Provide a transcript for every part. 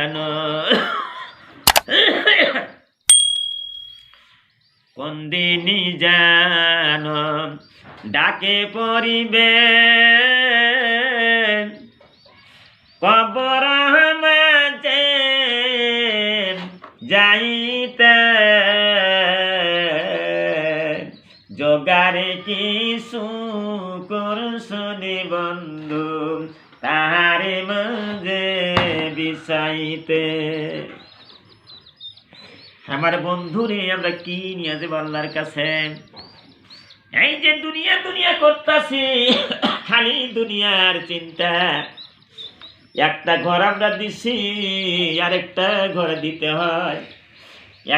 যেন কোন দিনই যেন ডাকে পড়িবে কবর মাঝে যাইতে জোগাড়ে কিছু করছনি বন্ধু তাহারে মাঝে বিষাইতে। আমার বন্ধুরে আমরা কি নিয়ে যাবো আল্লাহর কাছে? এই যে দুনিয়া দুনিয়া করতেছি, খালি দুনিয়ার চিন্তা। একটা ঘর আমরা দিছি, আরেকটা ঘর দিতে হয়।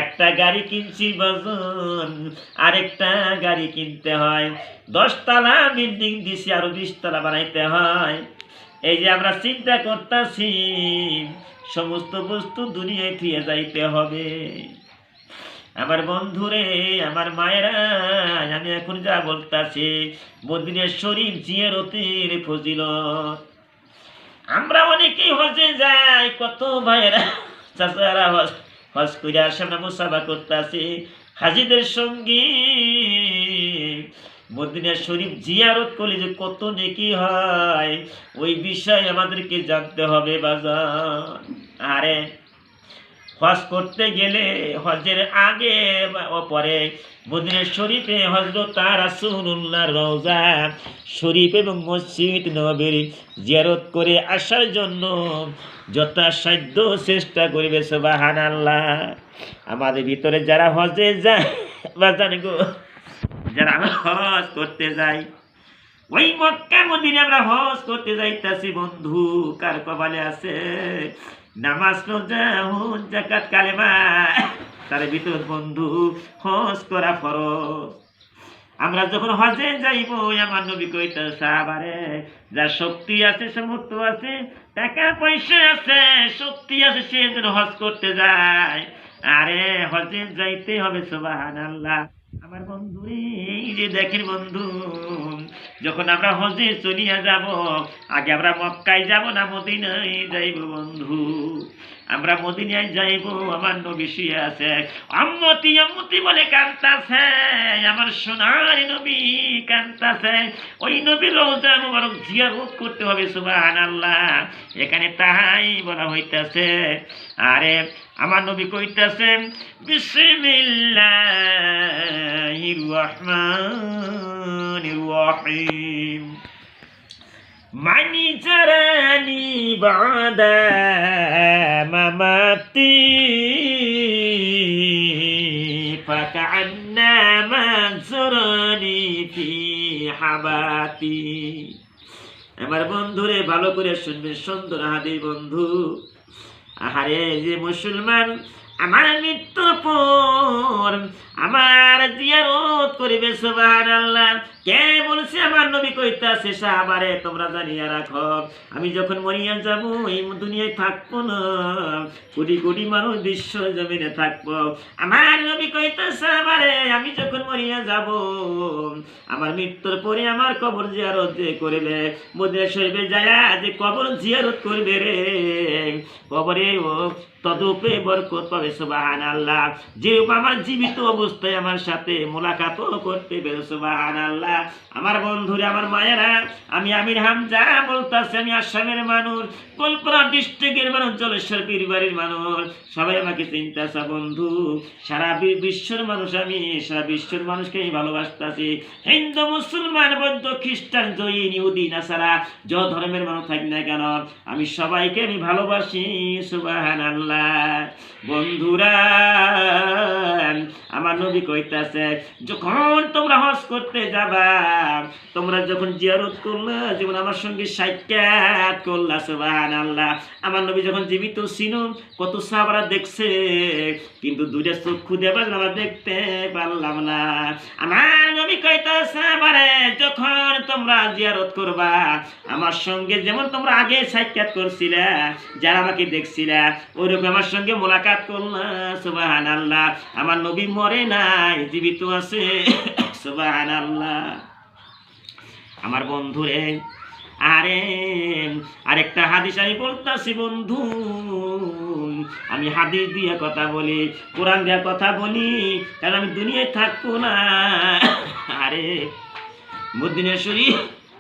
একটা গাড়ি কিনছি বাজন, আরেকটা গাড়ি কিনতে হয়। 10 তলা বিল্ডিং দিছি, আরো 20 তলা বানাইতে হয়। এই যে আমরা চিন্তা করতেছি, সমস্ত বস্তু দুনিয়ায় ফিরে যাইতে হবে। আমার বন্ধুরে, আমার মায়েরা, আমি এখন যা বলতাছি মদিনা শরীফ জিয়ারতের ফজিলত। আমরা অনেকেই হজে যাই, কত ভাইয়েরা চাচারা হজ করে আসে, আমরা মুসাফা করতেছি হাজিদের সঙ্গী। মদিনা শরীফ জিয়ারত করলে যে কত নেকি হয়, ওই বিষয় আমাদেরকে জানতে হবে বাজার। আরে হজ করতে গেলে হজের আগে ও পরে মদিনা শরীফে হযরত রাসূলুল্লাহর রওজা শরীফ এবং মসজিদ নববীর জিয়ারত করে আসার জন্য যথাসাধ্য চেষ্টা করিবে। সুবহানাল্লাহ। আমাদের ভিতরে যারা হজে যায় বাজান গো, যারা হজ করতে যায়, ওই মক্কা মদিনা আমরা হজ করতে যাইতাছি বন্ধু, কার কপালে আছে নামাজ রোজা হজ যাকাত কালেমা, তার ভিতর বন্ধু হজ করা ফরজ। আমরা যখন হজে যাইব, আমার নবী কইতা সাহাবারে, যার শক্তি আছে, সামর্থ্য আছে, টাকা পয়সা আছে, শক্তি আছে, সে যেন হজ করতে যায়। আরে হজে যাইতে হবে। সুবহানাল্লাহ। আমার বন্ধু, এই যে দেখেন বন্ধু, যখন আমরা হজে চলিয়া যাব, আগে আমরা মক্কায় যাব না মদিনায় যাইব বন্ধু? আমরা মদিনায় যাইব, আমার নবী শুয়ে আছে, আম্মতি আম্মতি বলে কাঁদতাছে, আমার সোনার নবী কাঁদতাছে। ওই নবীর রওজা মুবারক জিয়ারত করতে হবে। সুবহানাল্লাহ। এখানে তাই বলা হইতাছে। আরে আমার নবী কইতাছেন বিসমিল্লাহির রহমানির রহিম, মানি জারানি বাদা মামাতি ফাকান্নামা জারানি ফি হাবাতি। আমার বন্ধুরে ভালো করে শুনবে, সুন্দর হাদিস বন্ধু। আহারে যে মুসলমান আমার মৃত্যুর পর আমার জিয়ারত করিবে। সুবহানাল্লাহ। কে বলছে? আমার নবী কইতাছে সাহাবারে, তোমরা জানিয়া রাখো, আমি যখন মরিয়া যাব, এই দুনিয়ায় থাকবো না, কোটি কোটি মানুষ বিশ্ব জমিনে থাকবো। আমার নবী কইতাছে সাহাবারে, আমি যখন মরিয়া যাব, আমার মৃত্যুর পরে আমার কবর জিয়ারত যে করবে, মদিনা শরীফে যায়া যে কবর জিয়ারত করবে রে, কবরে ও তদুপে বরকত পাবে। সুবহানাল্লাহ। যে আমার জীবিত অবস্থায় আমার সাথে মোলাকাত করতে পারে। সুবহানাল্লাহ। আমার বন্ধুরা, আমার মায়েরা, আমি আমির হামজা বলতাছি, আমি আসামের মানুষ, কলপাড়া ডিস্ট্রিক্টের মানুষ, জলেশ্বর পীরবাড়ির মানুষ, সবাই আমাকে চিন্তাছে বন্ধু। সারা বিশ্বের মানুষ, আমি সারা বিশ্বের মানুষকে ভালোবাসতাছি। হিন্দু, মুসলমান, বৌদ্ধ, খ্রিস্টান, জৈন, ইহুদি, নাসারা, যত ধর্মের মানুষ থাকি না কেন, আমি সবাইকে আমি ভালোবাসি। সুবহানাল্লাহ। বন্ধুরা, আমার নবী কইতাছে, যখন তোমরা হজ করতে যাবা, তোমরা যখন জিয়ারত করলা, যেমন আমার সঙ্গে সাক্ষাৎ করলা, সুবহানাল্লাহ। আমার নবী যখন জীবিত ছিল, কত সাহাবারা দেখছে, কিন্তু দুইটা চক্ষু দেবা আমরা দেখতে পারলাম না। আমার নবী কইতাছে সাহাবারে, যখন তোমরা জিয়ারত করবা, আমার সঙ্গে যেমন তোমরা আগে সাক্ষাৎ করছিলা, যারা আমাকে দেখছিলা, ওইরকম আমার সঙ্গে মোলাকাত করলা। সুবহানাল্লাহ। আমার নবী মরে নাই, জীবিত আছে। সুবহানাল্লাহ। আমার বন্ধুরে, আরে আরেকটা হাদিস আমি বলতাছি বন্ধু, আমি হাদিস দিয়ে কথা বলি, কোরআন দিয়ে কথা বলি, কারণ আমি দুনিয়ায় থাকবো না। আরে মদিনা শরীফ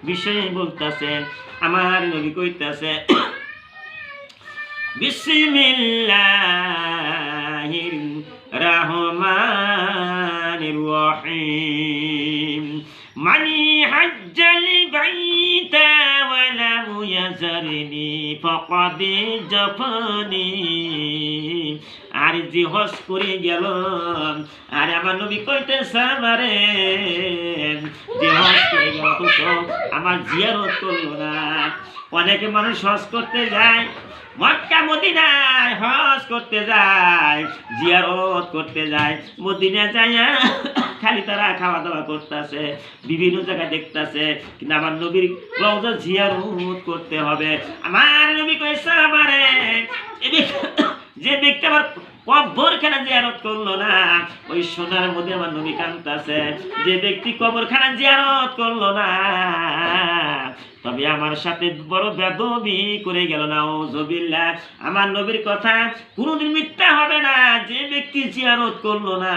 বিষয়ে বলতেছেন, আমার নবী কইতাছে বিসমিল্লাহির রহমানির রহিম মানি হাজ্জাল বাইতা ওয়ালাম ইয়াজরিনি ফাকাদ জাফানি। আর যে হজ করে গেল, আর আমার নবী কইতেছে আমারে যে হজ করে গেল তো আমার জিয়ারত করলো না। অনেকে মানুষ হজ করতে যায়, মক্কা মদিনায় হজ করতে যায়, জিয়ারত করতে যায়, মদিনা যায় খালি তারা খাওয়া দাওয়া করতেছে, বিভিন্ন জায়গায় দেখতেছে, কিন্তু আমার নবীর রওজা জিয়ারত করতে হবে। আমার নবী কইছে আমারে যে ব্যক্তি আমার কবরখানা জিয়ারত করলো না, ওই সোনার মধ্যে আমার নবী কাঁদতেছে। যে ব্যক্তি কবরখানা জিয়ারত করলো না, তবে আমার সাথে বড় বেদবি করে গেল। নাউজুবিল্লাহ। আমার নবীর কথা কোনোদিন মিথ্যা হবে না। যে ব্যক্তি জিয়ারত করলো না,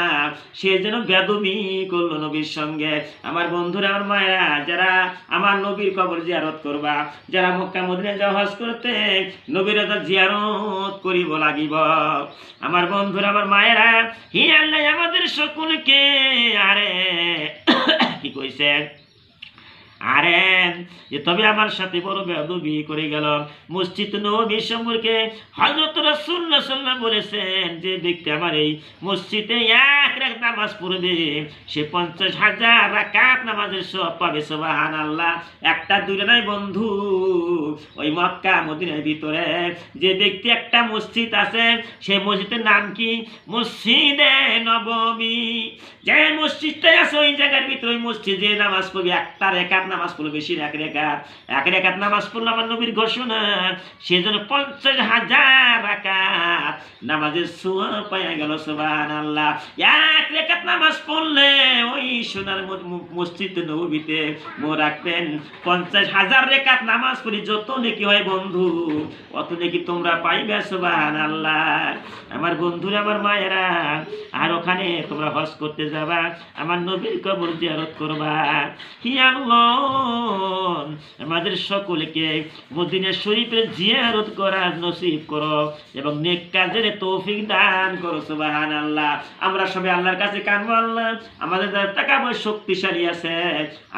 সে যেন বেদবি করলো নবীর সঙ্গে। আমার বন্ধুরা, আমার মায়েরা, যারা আমার নবীর কবর জিয়ারত করবা, যারা মক্কা মদিনায় যাওয়া হজ করতে, নবীর জিয়ারত করিব লাগিব। আমার বন্ধুরা, আমার মায়েরা, হি আল্লাহ আমাদের সকলকে আরে কি কইছে, আরে যে তবে আমার সাথে বড় বেয়াদবি করে গেল। মসজিদ নববী সম্পর্কে হযরত রাসূলুল্লাহ সাল্লাল্লাহু আলাইহি ওয়াসাল্লাম বলেছেন, যে ব্যক্তি আমার এই মসজিদে এক রাকাত নামাজ পড়বে, সে 50,000 রাকাত নামাজের সওয়াব পাবে। সুবহানাল্লাহ। একটা দুইটা নাই বন্ধু, ওই মক্কা মদিনার ভিতরে যে ব্যক্তি একটা মসজিদ আছে, সেই মসজিদের নাম কি? মসজিদে নববী। যে মসজিদটা আছে ওই জায়গার ভিতরে, ওই মসজিদে নামাজ পড়বে, একটা রাকাত নামাজ পড়লো, বেশি এক রেখাত নামাজ পড়লো। আমার নবীর ঘোষণা, সেজন্য 50,000 রাকাত নামাজের সওয়াব পাওয়া গেল। সুবহানাল্লাহ। এক রেখাত নামাজ পড়লে ওই সোনার মসজিদ নববীতে রাখবেন 50,000 রেখাত নামাজ পড়ি, যত নেকি হয় বন্ধু, অত নেকি তোমরা পাইবে। সুবহানাল্লাহ। আমার বন্ধুরা, আমার মায়েরা, আর ওখানে তোমরা হজ করতে যাবা, আমার নবীর কবর জিয়ারত করবা। হি আল্লাহ, আমাদের সকলকে মদিনা শরীফের জিয়ারত করার নসিব করো এবং নেক কাজের তৌফিক দান করো। সুবহানাল্লাহ। আমরা সবাই আল্লাহর কাছে কানবো। আল্লাহ, আমাদের যারা টাকা পয়সা শক্তিশালী আছে,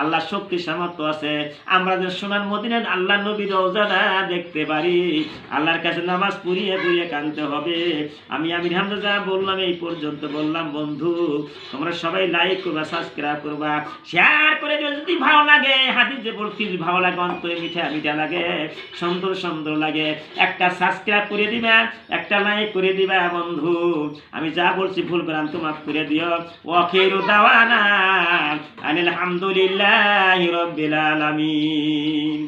আল্লাহ শক্তি সামর্থ্য আছে, আমরা যে সোনার মদিনার আল্লাহ নবীর রওজাটা দেখতে পারি, আল্লাহর কাছে নামাজ পড়িয়ে পড়িয়ে কানতে হবে। আমি আমির হামজা যা বললাম এই পর্যন্ত বললাম। বন্ধু, তোমরা সবাই লাইক করবা, সাবস্ক্রাইব করবা, শেয়ার করে দিও। যদি ভালো লাগে, হাদিস যে বলছি ভালো লাগে, অন্তরে মিঠা মিঠা লাগে, সুন্দর সুন্দর লাগে, একটা সাবস্ক্রাইব করে দিবা, একটা লাইক করে দিবা। বন্ধু, আমি যা বলছি ভুল করে আমি মাফ করে দিও। ওয়াখিরু দাওয়ানা আলহামদুলিল্লাহি রাব্বিল আলামিন।